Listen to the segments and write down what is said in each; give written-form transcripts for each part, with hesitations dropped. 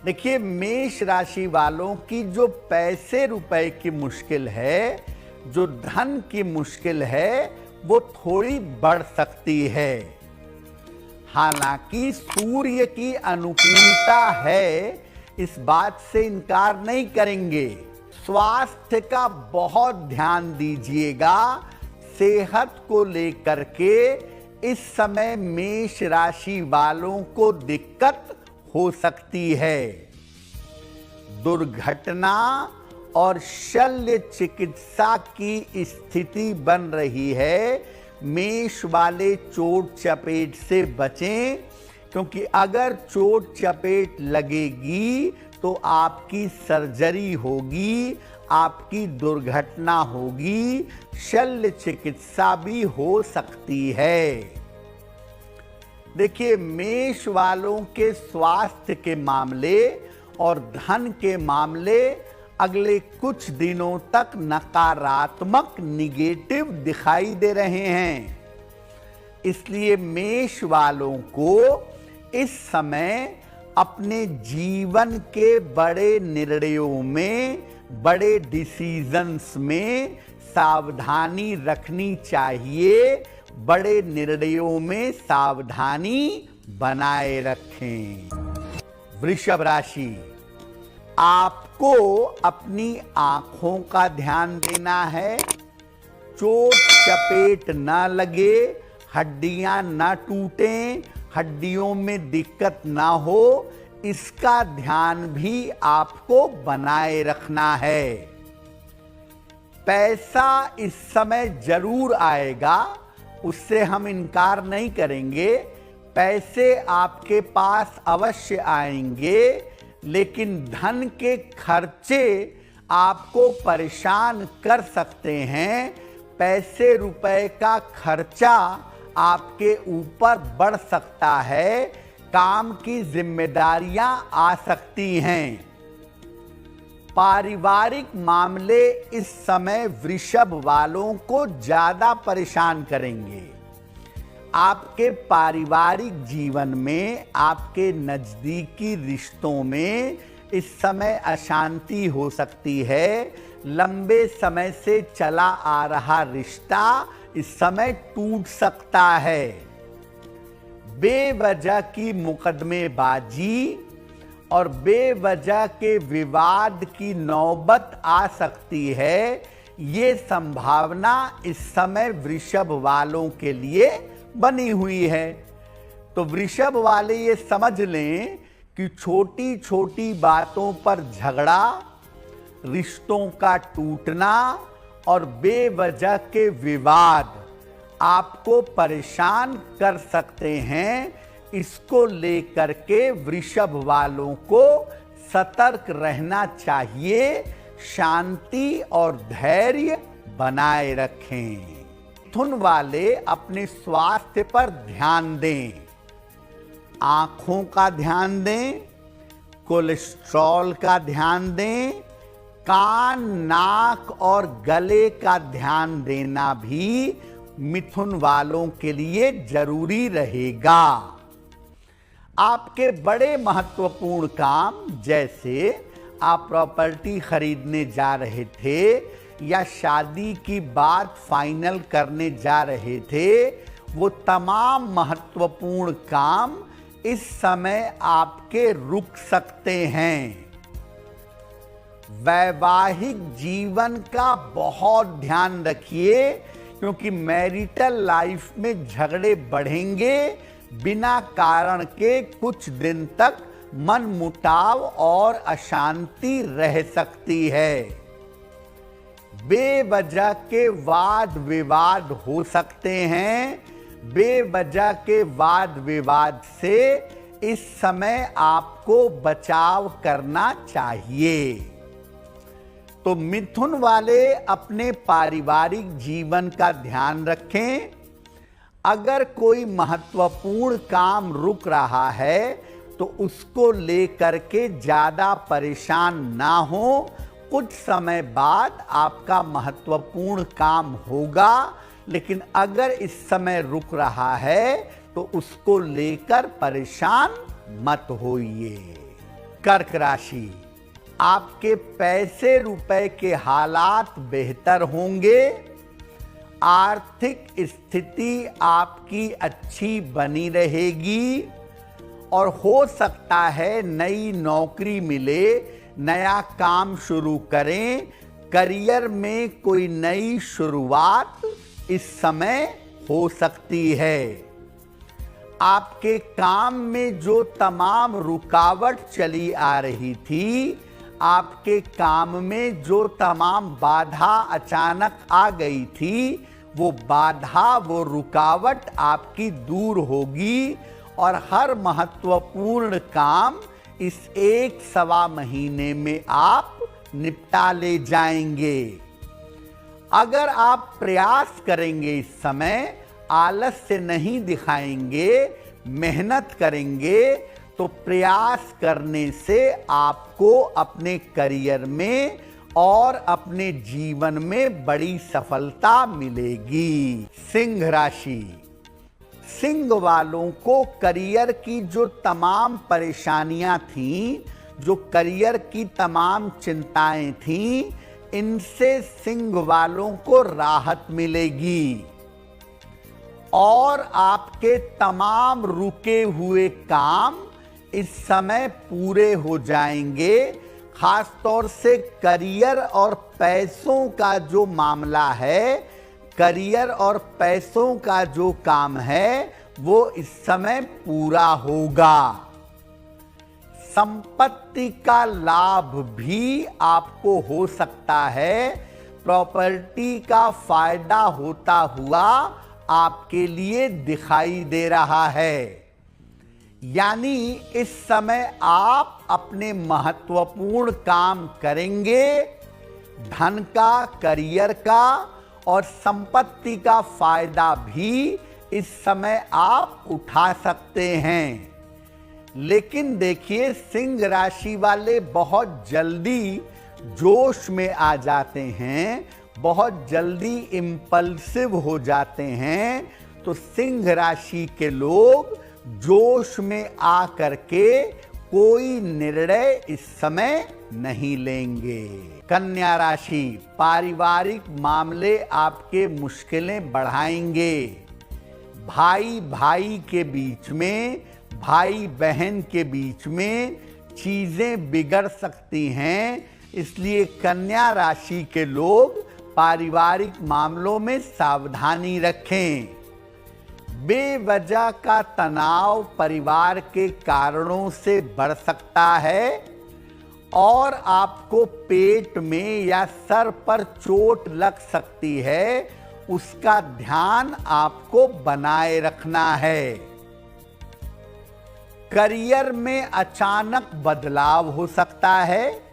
देखिए, मेष राशि वालों की जो पैसे रुपए की मुश्किल है, जो धन की मुश्किल है, वो थोड़ी बढ़ सकती है। हालांकि सूर्य की अनुकूलता है, इस बात से इनकार नहीं करेंगे। स्वास्थ्य का बहुत ध्यान दीजिएगा। सेहत को लेकर के इस समय मेष राशि वालों को दिक्कत हो सकती है। दुर्घटना और शल्य चिकित्सा की स्थिति बन रही है। मेष वाले चोट चपेट से बचें, क्योंकि अगर चोट चपेट लगेगी तो आपकी सर्जरी होगी, आपकी दुर्घटना होगी, शल्य चिकित्सा भी हो सकती है। देखिए, मेष वालों के स्वास्थ्य के मामले और धन के मामले अगले कुछ दिनों तक नकारात्मक निगेटिव दिखाई दे रहे हैं। इसलिए मेष वालों को इस समय अपने जीवन के बड़े निर्णयों में, बड़े डिसीजंस में सावधानी रखनी चाहिए। बड़े निर्णयों में सावधानी बनाए रखें। वृषभ राशि, आपको अपनी आंखों का ध्यान देना है। चोट चपेट न लगे, हड्डियां न टूटें, हड्डियों में दिक्कत ना हो, इसका ध्यान भी आपको बनाए रखना है। पैसा इस समय जरूर आएगा, उससे हम इनकार नहीं करेंगे। पैसे आपके पास अवश्य आएंगे, लेकिन धन के खर्चे आपको परेशान कर सकते हैं। पैसे रुपए का खर्चा आपके ऊपर बढ़ सकता है। काम की जिम्मेदारियां आ सकती हैं। पारिवारिक मामले इस समय वृषभ वालों को ज्यादा परेशान करेंगे। आपके पारिवारिक जीवन में, आपके नजदीकी रिश्तों में इस समय अशांति हो सकती है। लंबे समय से चला आ रहा रिश्ता इस समय टूट सकता है। बेवजह की मुकदमेबाजी और बेवजह के विवाद की नौबत आ सकती है। ये संभावना इस समय वृषभ वालों के लिए बनी हुई है। तो वृषभ वाले ये समझ लें कि छोटी छोटी बातों पर झगड़ा, रिश्तों का टूटना और बेवजह के विवाद आपको परेशान कर सकते हैं। इसको लेकर के वृषभ वालों को सतर्क रहना चाहिए। शांति और धैर्य बनाए रखें। मिथुन वाले अपने स्वास्थ्य पर ध्यान दें। आंखों का ध्यान दें, कोलेस्ट्रॉल का ध्यान दें, कान, नाक और गले का ध्यान देना भी मिथुन वालों के लिए जरूरी रहेगा। आपके बड़े महत्वपूर्ण काम, जैसे आप प्रॉपर्टी खरीदने जा रहे थे या शादी की बात फाइनल करने जा रहे थे, वो तमाम महत्वपूर्ण काम इस समय आपके रुक सकते हैं। वैवाहिक जीवन का बहुत ध्यान रखिए, क्योंकि मैरिटल लाइफ में झगड़े बढ़ेंगे। बिना कारण के कुछ दिन तक मनमुटाव और अशांति रह सकती है। बेवजह के वाद विवाद हो सकते हैं। बेवजह के वाद विवाद से इस समय आपको बचाव करना चाहिए। तो मिथुन वाले अपने पारिवारिक जीवन का ध्यान रखें। अगर कोई महत्वपूर्ण काम रुक रहा है तो उसको लेकर के ज्यादा परेशान ना हो। कुछ समय बाद आपका महत्वपूर्ण काम होगा, लेकिन अगर इस समय रुक रहा है तो उसको लेकर परेशान मत होइए। कर्क राशि, आपके पैसे रुपए के हालात बेहतर होंगे। आर्थिक स्थिति आपकी अच्छी बनी रहेगी और हो सकता है नई नौकरी मिले, नया काम शुरू करें। करियर में कोई नई शुरुआत इस समय हो सकती है। आपके काम में जो तमाम रुकावट चली आ रही थी, आपके काम में जो तमाम बाधा अचानक आ गई थी, वो बाधा, वो रुकावट आपकी दूर होगी और हर महत्वपूर्ण काम इस 1-1.25 महीने में आप निपटा ले जाएंगे। अगर आप प्रयास करेंगे, इस समय आलस्य नहीं दिखाएंगे, मेहनत करेंगे, तो प्रयास करने से आपको अपने करियर में और अपने जीवन में बड़ी सफलता मिलेगी। सिंह राशि, सिंह वालों को करियर की जो तमाम परेशानियां थीं, जो करियर की तमाम चिंताएं थीं, इनसे सिंह वालों को राहत मिलेगी और आपके तमाम रुके हुए काम इस समय पूरे हो जाएंगे। खास तौर से करियर और पैसों का जो मामला है, करियर और पैसों का जो काम है, वो इस समय पूरा होगा। संपत्ति का लाभ भी आपको हो सकता है। प्रॉपर्टी का फायदा होता हुआ आपके लिए दिखाई दे रहा है। यानी इस समय आप अपने महत्वपूर्ण काम करेंगे। धन का, करियर का और संपत्ति का फायदा भी इस समय आप उठा सकते हैं। लेकिन देखिए, सिंह राशि वाले बहुत जल्दी जोश में आ जाते हैं, बहुत जल्दी इम्पल्सिव हो जाते हैं। तो सिंह राशि के लोग जोश में आ करके कोई निर्णय इस समय नहीं लेंगे। कन्या राशि, पारिवारिक मामले आपके मुश्किलें बढ़ाएंगे। भाई भाई के बीच में, भाई बहन के बीच में चीजें बिगड़ सकती हैं। इसलिए कन्या राशि के लोग पारिवारिक मामलों में सावधानी रखें। बेवजह का तनाव परिवार के कारणों से बढ़ सकता है और आपको पेट में या सर पर चोट लग सकती है। उसका ध्यान आपको बनाए रखना है। करियर में अचानक बदलाव हो सकता है।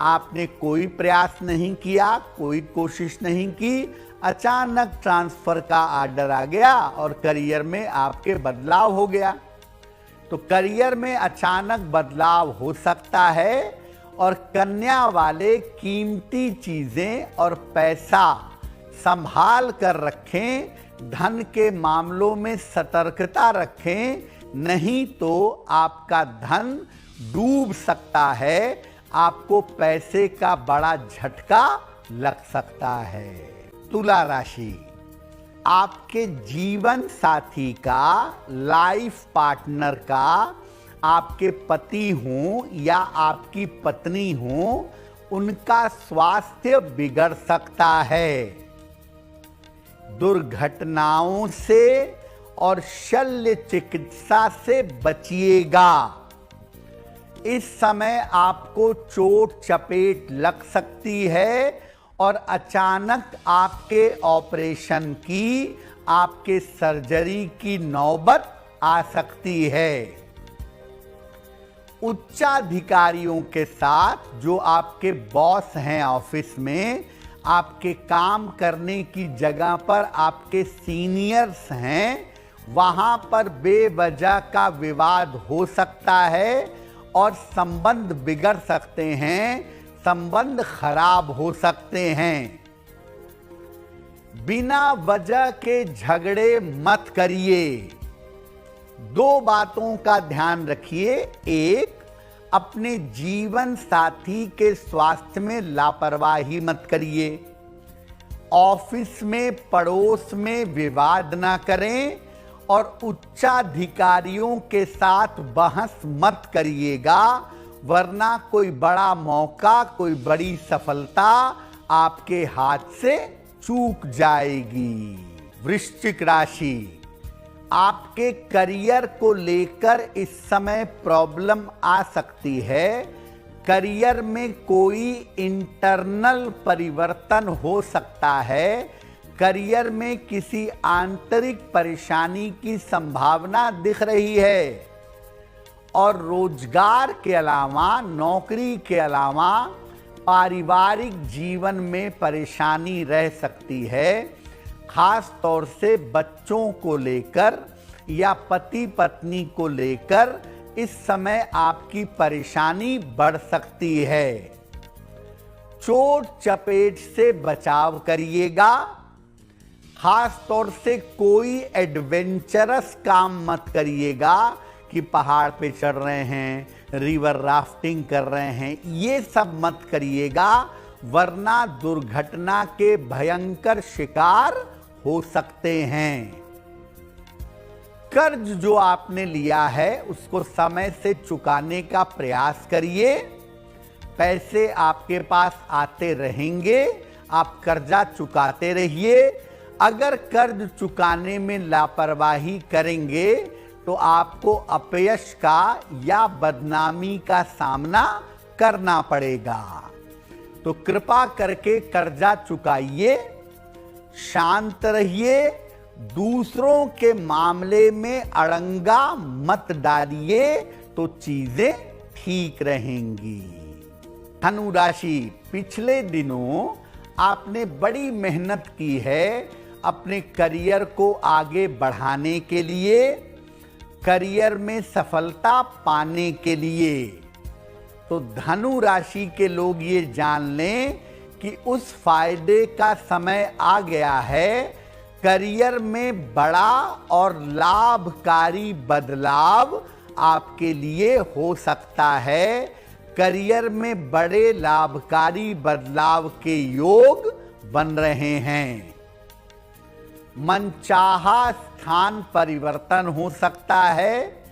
आपने कोई प्रयास नहीं किया, कोई कोशिश नहीं की, अचानक ट्रांसफर का ऑर्डर आ गया और करियर में आपके बदलाव हो गया। तो करियर में अचानक बदलाव हो सकता है और कन्या वाले कीमती चीजें और पैसा संभाल कर रखें। धन के मामलों में सतर्कता रखें, नहीं तो आपका धन डूब सकता है। आपको पैसे का बड़ा झटका लग सकता है। तुला राशि, आपके जीवन साथी का, लाइफ पार्टनर का, आपके पति हों या आपकी पत्नी हों, उनका स्वास्थ्य बिगड़ सकता है। दुर्घटनाओं से और शल्य चिकित्सा से बचिएगा। इस समय आपको चोट चपेट लग सकती है और अचानक आपके ऑपरेशन की, आपके सर्जरी की नौबत आ सकती है। उच्चाधिकारियों के साथ, जो आपके बॉस हैं ऑफिस में, आपके काम करने की जगह पर आपके सीनियर्स हैं, वहां पर बेवजह का विवाद हो सकता है और संबंध बिगड़ सकते हैं, संबंध खराब हो सकते हैं। बिना वजह के झगड़े मत करिए। दो बातों का ध्यान रखिए। एक, अपने जीवन साथी के स्वास्थ्य में लापरवाही मत करिए। ऑफिस में पड़ोस में विवाद ना करें और उच्चाधिकारियों के साथ बहस मत करिएगा, वरना कोई बड़ा मौका, कोई बड़ी सफलता आपके हाथ से चूक जाएगी। वृश्चिक राशि, आपके करियर को लेकर इस समय प्रॉब्लम आ सकती है। करियर में कोई इंटरनल परिवर्तन हो सकता है। करियर में किसी आंतरिक परेशानी की संभावना दिख रही है और रोजगार के अलावा, नौकरी के अलावा पारिवारिक जीवन में परेशानी रह सकती है। खास तौर से बच्चों को लेकर या पति पत्नी को लेकर इस समय आपकी परेशानी बढ़ सकती है। चोट चपेट से बचाव करिएगा। खास तौर से कोई एडवेंचरस काम मत करिएगा कि पहाड़ पे चढ़ रहे हैं, रिवर राफ्टिंग कर रहे हैं, ये सब मत करिएगा, वरना दुर्घटना के भयंकर शिकार हो सकते हैं। कर्ज जो आपने लिया है उसको समय से चुकाने का प्रयास करिए। पैसे आपके पास आते रहेंगे, आप कर्जा चुकाते रहिए। अगर कर्ज चुकाने में लापरवाही करेंगे तो आपको अपयश का या बदनामी का सामना करना पड़ेगा। तो कृपा करके कर्जा चुकाइए, शांत रहिए, दूसरों के मामले में अड़ंगा मत डालिए तो चीजें ठीक रहेंगी। धनु राशि, पिछले दिनों आपने बड़ी मेहनत की है अपने करियर को आगे बढ़ाने के लिए, करियर में सफलता पाने के लिए। तो धनु राशि के लोग ये जान लें कि उस फायदे का समय आ गया है। करियर में बड़ा और लाभकारी बदलाव आपके लिए हो सकता है। करियर में बड़े लाभकारी बदलाव के योग बन रहे हैं। मनचाहा स्थान परिवर्तन हो सकता है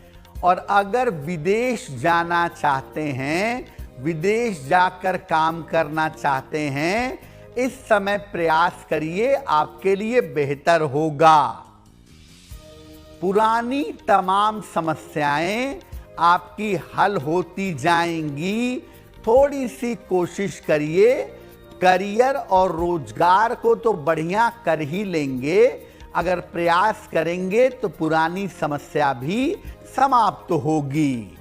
और अगर विदेश जाना चाहते हैं, विदेश जाकर काम करना चाहते हैं, इस समय प्रयास करिए, आपके लिए बेहतर होगा। पुरानी तमाम समस्याएं आपकी हल होती जाएंगी। थोड़ी सी कोशिश करिए, करियर और रोजगार को तो बढ़िया कर ही लेंगे। अगर प्रयास करेंगे तो पुरानी समस्या भी समाप्त होगी।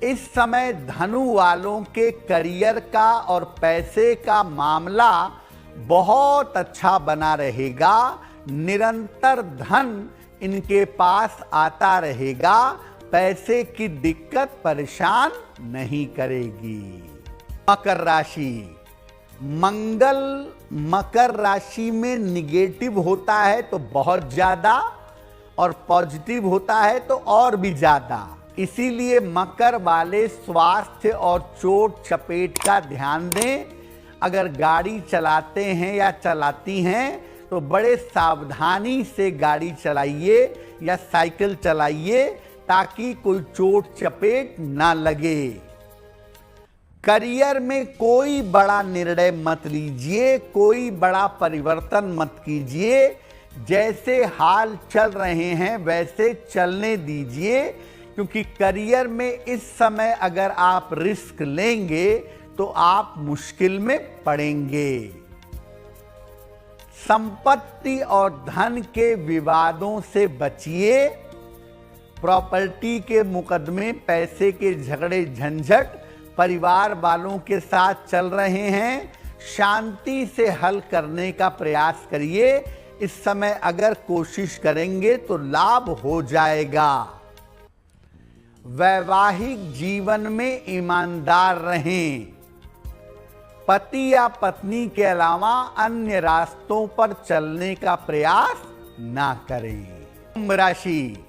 इस समय धनु वालों के करियर का और पैसे का मामला बहुत अच्छा बना रहेगा। निरंतर धन इनके पास आता रहेगा। पैसे की दिक्कत परेशान नहीं करेगी। मकर राशि, मंगल मकर राशि में निगेटिव होता है तो बहुत ज्यादा और पॉजिटिव होता है तो और भी ज्यादा। इसीलिए मकर वाले स्वास्थ्य और चोट चपेट का ध्यान दें। अगर गाड़ी चलाते हैं या चलाती हैं तो बड़े सावधानी से गाड़ी चलाइए या साइकिल चलाइए ताकि कोई चोट चपेट ना लगे। करियर में कोई बड़ा निर्णय मत लीजिए, कोई बड़ा परिवर्तन मत कीजिए। जैसे हाल चल रहे हैं वैसे चलने दीजिए, क्योंकि करियर में इस समय अगर आप रिस्क लेंगे तो आप मुश्किल में पड़ेंगे। संपत्ति और धन के विवादों से बचिए। प्रॉपर्टी के मुकदमे, पैसे के झगड़े झंझट परिवार वालों के साथ चल रहे हैं, शांति से हल करने का प्रयास करिए। इस समय अगर कोशिश करेंगे तो लाभ हो जाएगा। वैवाहिक जीवन में ईमानदार रहें। पति या पत्नी के अलावा अन्य रास्तों पर चलने का प्रयास ना करें। कुंभ राशि,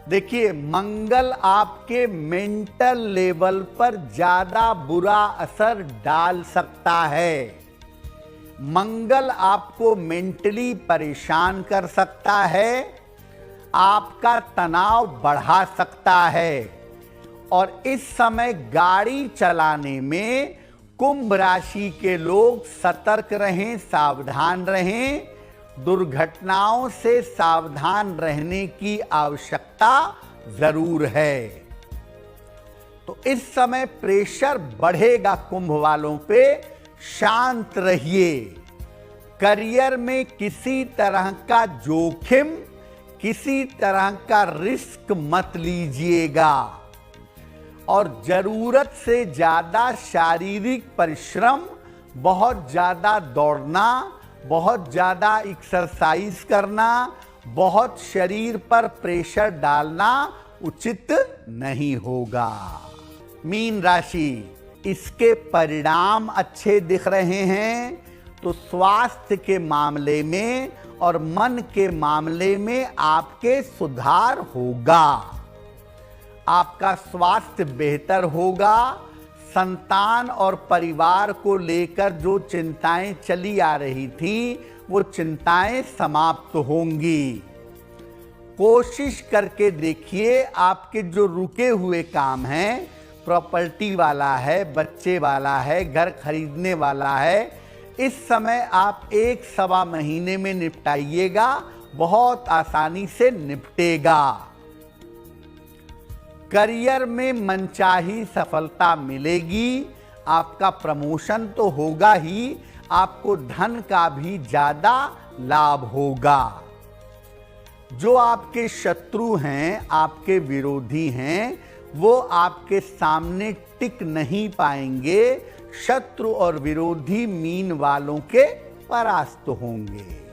देखिए, मंगल आपके मेंटल लेवल पर ज्यादा बुरा असर डाल सकता है। मंगल आपको मेंटली परेशान कर सकता है, आपका तनाव बढ़ा सकता है। और इस समय गाड़ी चलाने में कुंभ राशि के लोग सतर्क रहें, सावधान रहें। दुर्घटनाओं से सावधान रहने की आवश्यकता जरूर है। तो इस समय प्रेशर बढ़ेगा कुंभ वालों पे, शांत रहिए। करियर में किसी तरह का जोखिम, किसी तरह का रिस्क मत लीजिएगा। और जरूरत से ज्यादा शारीरिक परिश्रम, बहुत ज्यादा दौड़ना, बहुत ज्यादा एक्सरसाइज करना, बहुत शरीर पर प्रेशर डालना उचित नहीं होगा। मीन राशि, इसके परिणाम अच्छे दिख रहे हैं तो स्वास्थ्य के मामले में और मन के मामले में आपके सुधार होगा। आपका स्वास्थ्य बेहतर होगा। संतान और परिवार को लेकर जो चिंताएं चली आ रही थी, वो चिंताएं समाप्त होंगी। कोशिश करके देखिए, आपके जो रुके हुए काम हैं, प्रॉपर्टी वाला है, बच्चे वाला है, घर खरीदने वाला है, इस समय आप 1-1.25 महीने में निपटाइएगा, बहुत आसानी से निपटेगा। करियर में मनचाही सफलता मिलेगी। आपका प्रमोशन तो होगा ही, आपको धन का भी ज्यादा लाभ होगा। जो आपके शत्रु हैं, आपके विरोधी हैं, वो आपके सामने टिक नहीं पाएंगे। शत्रु और विरोधी मीन वालों के परास्त होंगे।